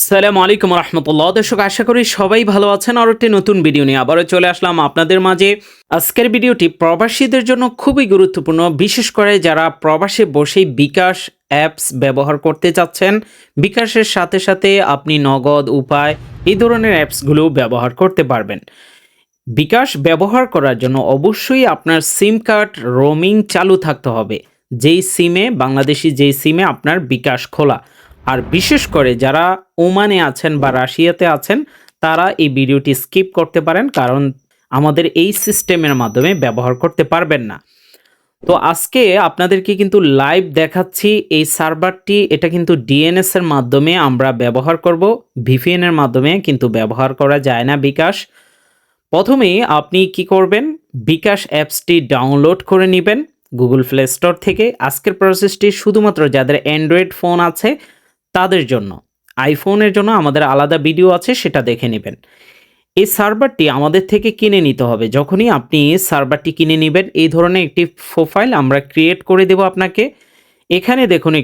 আসসালামু আলাইকুম রহমতুল্লাহ। দর্শক, আশা করি সবাই ভালো আছেন। আর একটি নতুন ভিডিও নিয়ে আবারও চলে আসলাম আপনাদের মাঝে। আজকের ভিডিওটি প্রবাসীদের জন্য খুবই গুরুত্বপূর্ণ, বিশেষ করে যারা প্রবাসে বসেই বিকাশ অ্যাপস ব্যবহার করতে চাচ্ছেন। বিকাশের সাথে সাথে আপনি নগদ উপায় এই ধরনের অ্যাপসগুলো ব্যবহার করতে পারবেন। বিকাশ ব্যবহার করার জন্য অবশ্যই আপনার সিম কার্ড রোমিং চালু থাকতে হবে, যেই সিমে আপনার বিকাশ খোলা। আর বিশেষ করে যারা ওমানে আছেন বা রাশিয়াতে আছেন, তারা এই ভিডিওটি স্কিপ করতে পারেন, কারণ আমাদের এই সিস্টেমের মাধ্যমে ব্যবহার করতে পারবেন না। তো আজকে আপনাদেরকে কিন্তু লাইভ দেখাচ্ছি এই সার্ভারটি। এটা কিন্তু ডিএনএস এর মাধ্যমে আমরা ব্যবহার করব, ভিপিএন এর মাধ্যমে কিন্তু ব্যবহার করা যায় না বিকাশ। প্রথমেই আপনি কি করবেন, বিকাশ অ্যাপসটি ডাউনলোড করে নেবেন গুগল প্লে স্টোর থেকে। আজকের প্রসেসটি শুধুমাত্র যাদের অ্যান্ড্রয়েড ফোন আছে তাদের জন্য। আইফোনের জন্য আমাদের আলাদা ভিডিও আছে, সেটা দেখে নেবেন। এই সার্ভারটি আমাদের থেকে কিনে নিতে হবে। যখনই আপনি সার্ভারটি কিনে নেবেন, এই ধরনের একটি প্রোফাইল আমরা ক্রিয়েট করে দেব আপনাকে। এখানে দেখুন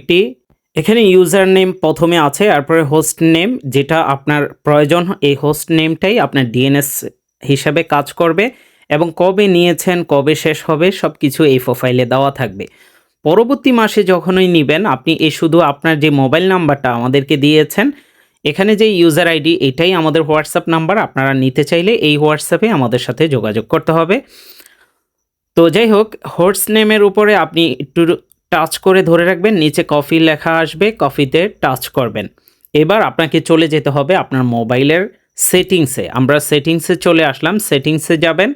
এখানে ইউজার নেম প্রথমে আছে, তারপরে হোস্ট নেম যেটা আপনার প্রয়োজন। এই হোস্ট নেমটাই আপনার ডিএনএস হিসাবে কাজ করবে, এবং কবে নিয়েছেন, কবে শেষ হবে, সব কিছু এই প্রোফাইলে দেওয়া থাকবে। পরবর্তী মাসে যখনই নেবেন, আপনি শুধু আপনার যে মোবাইল নাম্বারটা আমাদেরকে দিয়েছেন, এখানে যে ইউজার আইডি, এটাই আমাদের হোয়াটসঅ্যাপ নাম্বার। আপনারা নিতে চাইলে এই হোয়াটসঅ্যাপে আমাদের সাথে যোগাযোগ করতে হবে। তো যাই হোক, হোস্ট নেমের উপরে আপনি একটু টাচ করে ধরে রাখবেন, নিচে কফি লেখা আসবে, কফিতে টাচ করবেন। এবার আপনাকে চলে যেতে হবে আপনার মোবাইলের সেটিংসে। আমরা সেটিংসে চলে আসলাম, সেটিংসে যাবেন।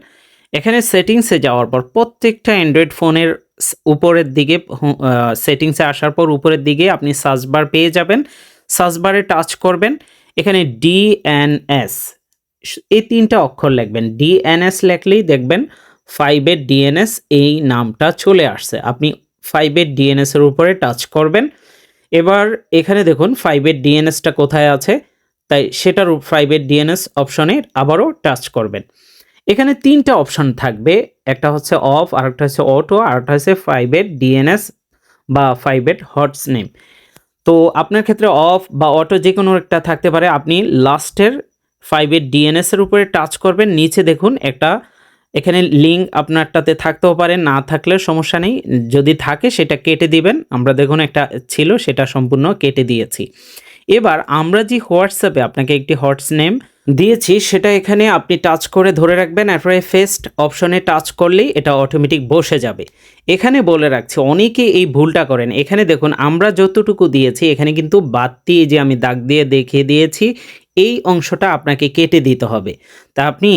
এখানে সেটিংসে যাওয়ার পর প্রত্যেকটা অ্যান্ড্রয়েড ফোনের উপরের দিকে, সেটিংসে আসার পর উপরের দিকে আপনি সার্চ বার পেয়ে যাবেন। সার্চ বারে টাচ করবেন, এখানে ডিএনএস এই তিনটা অক্ষর লিখবেন। ডিএনএস লেখলেই দেখবেন 5 ডিএনএস এই নামটা চলে আসছে। আপনি 5 ডিএনএস এর উপরে টাচ করবেন। এবার এখানে দেখুন 5 ডিএনএসটা কোথায় আছে, তাই সেটার 5 ডিএনএস অপশনে আবারও টাচ করবেন। এখানে তিনটা অপশন থাকবে, একটা হচ্ছে অফ, আরেকটা হচ্ছে অটো, আরেকটা হচ্ছে 5 ডিএনএস বা 5 হটস নেম। তো আপনার ক্ষেত্রে অফ বা অটো যে কোনো একটা থাকতে পারে। আপনি লাস্টের 5 ডিএনএস এর উপরে টাচ করবেন। নিচে দেখুন একটা এখানে লিঙ্ক আপনারটাতে থাকতেও পারে, না থাকলে সমস্যা নেই। যদি থাকে সেটা কেটে দিবেন। আমরা দেখুন একটা ছিল, সেটা সম্পূর্ণ কেটে দিয়েছি। এবার আমরা যে হোয়াটসঅ্যাপে আপনাকে একটি হটস নেম দিয়েছি, সেটা এখানে আপনি টাচ করে ধরে রাখবেন। এরপরে ফেস্ট অপশনে টাচ করলেই এটা অটোমেটিক বসে যাবে। এখানে বলে রাখছি, অনেকে এই ভুলটা করেন। এখানে দেখুন আমরা যতটুকু দিয়েছি, এখানে কিন্তু বাড়তি যে আমি দাগ দিয়ে দেখিয়ে দিয়েছি, এই অংশটা আপনাকে কেটে দিতে হবে। তা আপনি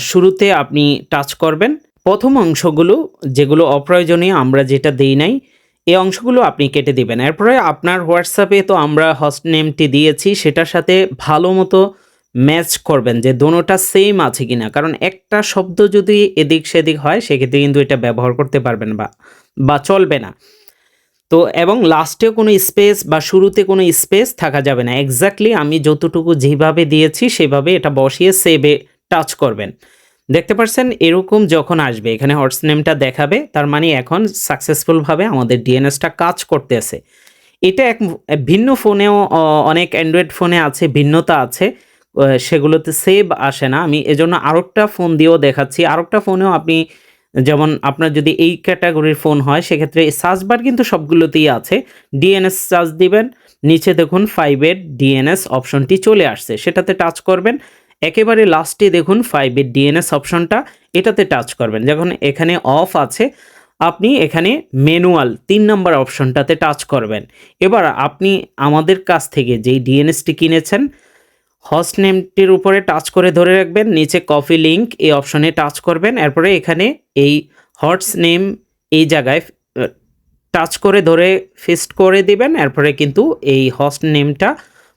শুরুতে আপনি টাচ করবেন প্রথম অংশগুলো, যেগুলো অপ্রয়োজনীয়, আমরা যেটা দেই নাই, এই অংশগুলো আপনি কেটে দিবেন। এরপরে আপনার হোয়াটসঅ্যাপে তো আমরা হোস্ট নেমটি দিয়েছি, সেটার সাথে ভালো মতো ম্যাচ করবেন যে দোনোটা সেম আছে কিনা। কারণ একটা শব্দ যদি এদিক সেদিক হয়, সেক্ষেত্রে কিন্তু এটা ব্যবহার করতে পারবেন বা চলবে না। তো এবং লাস্টেও কোনো স্পেস বা শুরুতে কোনো স্পেস থাকা যাবে না। এক্স্যাক্টলি আমি যতটুকু যেভাবে দিয়েছি সেভাবে এটা বসিয়ে সেভে টাচ করবেন। দেখতে পাচ্ছেন এরকম যখন আসবে, এখানে হটস নেমটা দেখাবে, তার মানে এখন সাকসেসফুলভাবে আমাদের ডিএনএসটা কাজ করতেছে। এটা ভিন্ন ফোনেও, অনেক অ্যান্ড্রয়েড ফোনে আছে, ভিন্নতা আছে, সেগুলোতে সেভ আসে না। আমি এজন্য আরেকটা ফোন দিয়েও দেখাচ্ছি। আরেকটা ফোনেও আপনি, যেমন আপনার যদি এই ক্যাটাগরির ফোন হয়, সেক্ষেত্রে সার্চ বার কিন্তু সবগুলোতেই আছে। ডিএনএস সার্চ দিবেন, নিচে দেখুন 5 ডিএনএস অপশনটি চলে আসছে, সেটাতে টাচ করবেন। একেবারে লাস্টে দেখুন 5 ডিএনএস অপশনটা, এটাতে টাচ করবেন। যখন এখানে অফ আছে, আপনি এখানে ম্যানুয়াল 3 নম্বর অপশনটাতে টাচ করবেন। এবার আপনি আমাদের কাছ থেকে যেই ডিএনএসটি কিনেছেন, হোস্ট নেমটির উপরে টাচ করে ধরে রাখবেন, নিচে কপি লিঙ্ক এই অপশনে টাচ করবেন। এরপরে এখানে এই হটস নেম এই জায়গায় টাচ করে ধরে ফিক্সড করে দিবেন। এরপরে কিন্তু এই হোস্ট নেমটা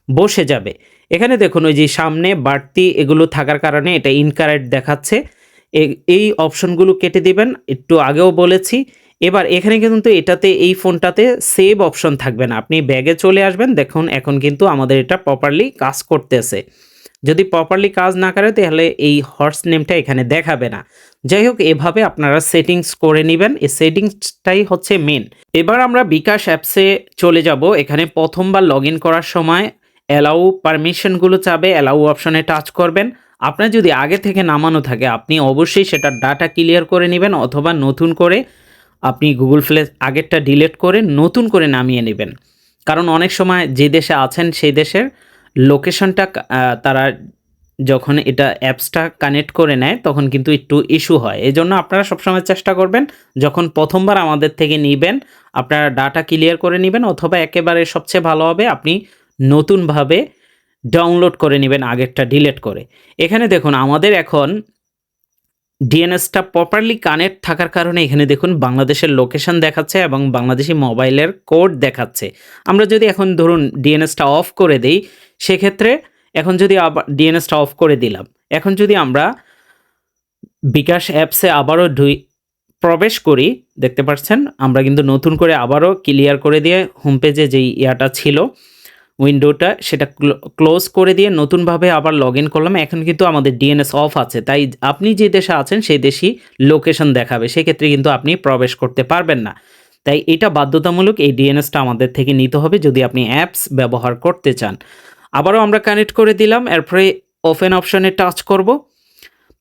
বসে যাবে। এখানে দেখুন ওই যে সামনে বাড়তি এগুলো থাকার কারণে এটা ইনকারেক্ট দেখাচ্ছে। এই অপশনগুলো কেটে দিবেন, একটু আগেও বলেছি। এবার এখানে কিন্তু এটাতে, এই ফোনটাতে সেভ অপশন থাকবে না। আপনি ব্যাগে চলে আসবেন, দেখুন এখন কিন্তু আমাদের এটা প্রপারলি কাজ করতেছে। যদি প্রপারলি কাজ না করে, তাহলে এই হটস নেমটা এখানে দেখাবে না। যাই হোক, এভাবে আপনারা সেটিংস করে নেবেন। এই সেটিংসটাই হচ্ছে মেন। এবার আমরা বিকাশ অ্যাপসে চলে যাব। এখানে প্রথমবার লগ ইন করার সময় অ্যালাউ পারমিশনগুলো চাবে, অ্যালাউ অপশনে টাচ করবেন। আপনার যদি আগে থেকে নামানো থাকে আপনি অবশ্যই সেটা ডাটা ক্লিয়ার করে নেবেন, অথবা নতুন করে আপনি গুগল প্লে আগেরটা ডিলিট করে নতুন করে নামিয়ে নেবেন। কারণ অনেক সময় যে দেশে আছেন সেই দেশের লোকেশনটা তারা যখন এটা অ্যাপসটা কানেক্ট করে নেয় তখন কিন্তু একটু ইস্যু হয়। এজন্য আপনারা সবসময় চেষ্টা করবেন যখন প্রথমবার আমাদের থেকে নিবেন আপনারা ডাটা ক্লিয়ার করে নেবেন, অথবা একেবারে সবচেয়ে ভালো হবে আপনি নতুনভাবে ডাউনলোড করে নেবেন আগেরটা ডিলিট করে। এখানে দেখুন আমাদের এখন ডিএনএসটা প্রপারলি কানেক্ট থাকার কারণে এখানে দেখুন বাংলাদেশের লোকেশন দেখাচ্ছে এবং বাংলাদেশি মোবাইলের কোড দেখাচ্ছে। আমরা যদি এখন ধরুন ডিএনএসটা অফ করে দেই, সেক্ষেত্রে এখন যদি আবার ডিএনএসটা অফ করে দিলাম, এখন যদি আমরা বিকাশ অ্যাপসে আবারও প্রবেশ করি, দেখতে পাচ্ছেন আমরা কিন্তু নতুন করে আবারও ক্লিয়ার করে দিয়ে হোম পেজে যেই ইয়াটা ছিল উইন্ডোটা সেটা ক্লোজ করে দিয়ে নতুনভাবে আবার লগ ইন করলাম। এখন কিন্তু আমাদের ডিএনএস অফ আছে, তাই আপনি যে দেশে আছেন সেই দেশই লোকেশন দেখাবে, সেক্ষেত্রে কিন্তু আপনি প্রবেশ করতে পারবেন না। তাই এটা বাধ্যতামূলক, এই ডিএনএসটা আমাদের থেকে নিতে হবে যদি আপনি অ্যাপস ব্যবহার করতে চান। আবারও আমরা কানেক্ট করে দিলাম, এরপরে ওপেন অপশনে টাচ করব।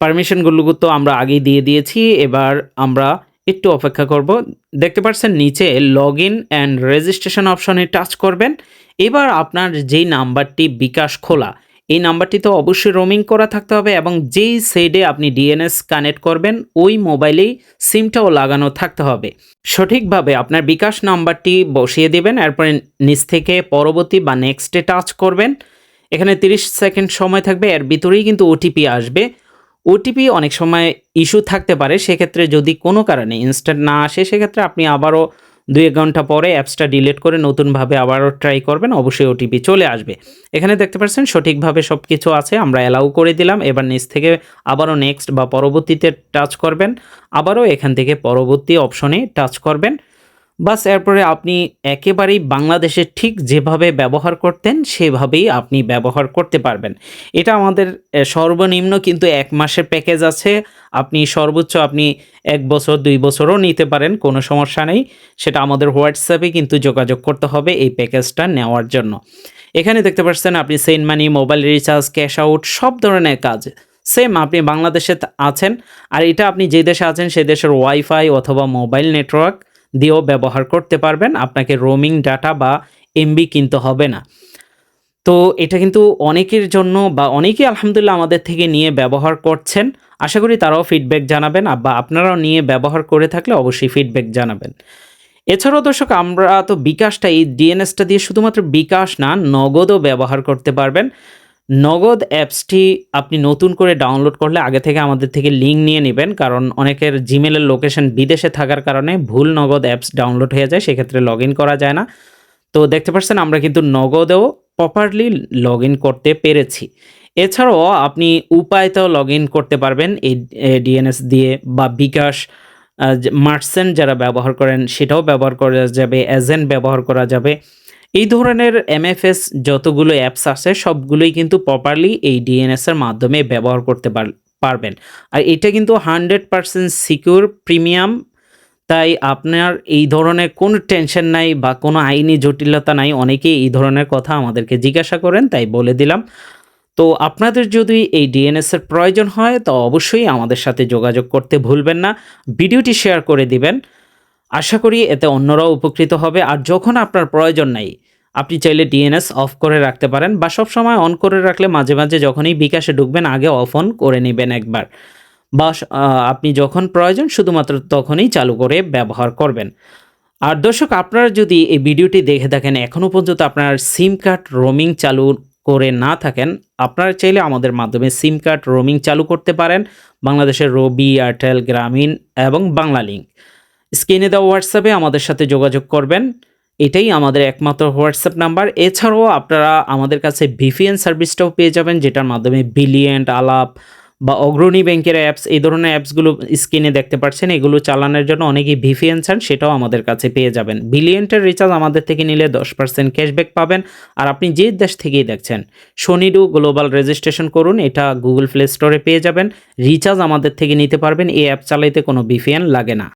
পারমিশনগুলো তো আমরা আগেই দিয়ে দিয়েছি, এবার আমরা একটু অপেক্ষা করব। দেখতে পাচ্ছেন নিচে লগ ইন অ্যান্ড রেজিস্ট্রেশন অপশনে টাচ করবেন। এবার আপনার যেই নাম্বারটি বিকাশ খোলা, এই নাম্বারটি তো অবশ্যই রোমিং করা থাকতে হবে এবং যেই সাইডে আপনি ডিএনএস কানেক্ট করবেন ওই মোবাইলেই সিমটাও লাগানো থাকতে হবে। সঠিকভাবে আপনার বিকাশ নাম্বারটি বসিয়ে দেবেন, এরপরে নিচ থেকে পরবর্তী বা নেক্সটে টাচ করবেন। এখানে 30 সেকেন্ড সময় থাকবে, এর ভিতরেই কিন্তু ওটিপি আসবে। ওটিপি অনেক সময় ইস্যু থাকতে পারে, সেক্ষেত্রে যদি কোনো কারণে ইনস্ট্যান্ট না আসে সেক্ষেত্রে আপনি আবারও 2-1 ঘন্টা পরে অ্যাপসটা ডিলিট করে নতুনভাবে আবারও ট্রাই করবেন, অবশ্যই ওটিপি চলে আসবে। এখানে দেখতে পাচ্ছেন সঠিকভাবে সব কিছু আছে, আমরা অ্যালাউ করে দিলাম। এবার নিচ থেকে আবারও নেক্সট বা পরবর্তীতে টাচ করবেন, আবারও এখান থেকে পরবর্তী অপশনে টাচ করবেন। বাস এরপরে আপনি একেবারেই বাংলাদেশে ঠিক যেভাবে ব্যবহার করতেন সেভাবেই আপনি ব্যবহার করতে পারবেন। এটা আমাদের সর্বনিম্ন কিন্তু 1 মাসের প্যাকেজ আছে, আপনি সর্বোচ্চ আপনি 1 বছর 2 বছরও নিতে পারেন, কোনো সমস্যা নেই। সেটা আমাদের হোয়াটসঅ্যাপে কিন্তু যোগাযোগ করতে হবে এই প্যাকেজটা নেওয়ার জন্য। এখানে দেখতে পাচ্ছেন আপনি send money, mobile recharge, cash out সব ধরনের কাজ সেম আপনি বাংলাদেশে আছেন, আর এটা আপনি যে দেশে আছেন সেই দেশের ওয়াইফাই অথবা মোবাইল নেটওয়ার্ক দিয়েও ব্যবহার করতে পারবেন। আপনাকে রোমিং ডাটা বা এমবি কিনতে হবে না। তো এটা কিন্তু অনেকের জন্য বা অনেকেই আলহামদুলিল্লাহ আমাদের থেকে নিয়ে ব্যবহার করছেন। আশা করি তারাও ফিডব্যাক জানাবেন, বা আপনারাও নিয়ে ব্যবহার করে থাকলে অবশ্যই ফিডব্যাক জানাবেন। এছাড়াও দর্শক আমরা তো বিকাশটা এই ডিএনএসটা দিয়ে শুধুমাত্র বিকাশ না নগদও ব্যবহার করতে পারবেন। নগদ অ্যাপসটি আপনি নতুন করে ডাউনলোড করলে আগে থেকে আমাদের থেকে লিঙ্ক নিয়ে নেবেন, কারণ অনেকের জিমেলের লোকেশন বিদেশে থাকার কারণে ভুল নগদ অ্যাপস ডাউনলোড হয়ে যায়, সেক্ষেত্রে লগ ইন করা যায় না। তো দেখতে পাচ্ছেন আমরা কিন্তু নগদেও প্রপারলি লগ ইন করতে পেরেছি। এছাড়াও আপনি উপায়তেও লগ ইন করতে পারবেন এই ডিএনএস দিয়ে, বা বিকাশ মার্চেন্ট যারা ব্যবহার করেন সেটাও ব্যবহার করা যাবে, এজেন্ট ব্যবহার করা যাবে। এই ধরনের এমএফএস যতগুলো অ্যাপস আছে সবগুলোই কিন্তু প্রপারলি এই ডিএনএসের মাধ্যমে ব্যবহার করতে পারবেন। আর এটা কিন্তু 100% সিকিউর প্রিমিয়াম, তাই আপনার এই ধরনের কোনো টেনশন নাই বা কোনো আইনি জটিলতা নাই। অনেকেই এই ধরনের কথা আমাদেরকে জিজ্ঞাসা করেন, তাই বলে দিলাম। তো আপনাদের যদি এই ডিএনএসের প্রয়োজন হয় তো অবশ্যই আমাদের সাথে যোগাযোগ করতে ভুলবেন না, ভিডিওটি শেয়ার করে দিবেন। আশা করি এতে অন্যরাও উপকৃত হবে। আর যখন আপনার প্রয়োজন নাই আপনি চাইলে ডিএনএস অফ করে রাখতে পারেন, বা সব সময় অন করে রাখলে মাঝে মাঝে যখনই বিকাশে ঢুকবেন আগে অফ অন করে নেবেন একবার, বা আপনি যখন প্রয়োজন শুধুমাত্র তখনই চালু করে ব্যবহার করবেন। আর দর্শক আপনারা যদি এই ভিডিওটি দেখে থাকেন এখনও পর্যন্ত আপনার সিম কার্ড রোমিং চালু করে না থাকেন, আপনারা চাইলে আমাদের মাধ্যমে সিম কার্ড রোমিং চালু করতে পারেন। বাংলাদেশের রবি, এয়ারটেল, গ্রামীণ এবং বাংলালিংক। স্ক্রিনে দেওয়া হোয়াটসঅ্যাপে আমাদের সাথে যোগাযোগ করবেন, এটাই আমাদের একমাত্র হোয়াটসঅ্যাপ নাম্বার। এছাড়াও আপনারা আমাদের কাছে ভিপিএন সার্ভিসটাও পেয়ে যাবেন, যেটার মাধ্যমে বিলিয়েন্ট, আলাপ বা অগ্রণী ব্যাংকের অ্যাপস, এই ধরনের অ্যাপসগুলো স্ক্রিনে দেখতে পাচ্ছেন, এগুলো চালানোর জন্য অনেকেই ভিপিএন চান, সেটাও আমাদের কাছে পেয়ে যাবেন। বিলিয়েন্টের রিচার্জ আমাদের থেকে নিলে 10% ক্যাশব্যাক পাবেন। আর আপনি যে দেশ থেকেই দেখছেন শনিডু গ্লোবাল রেজিস্ট্রেশন করুন, এটা গুগল প্লে স্টোরে পেয়ে যাবেন। রিচার্জ আমাদের থেকে নিতে পারবেন, এই অ্যাপ চালাইতে কোনো ভিপিএন লাগে না।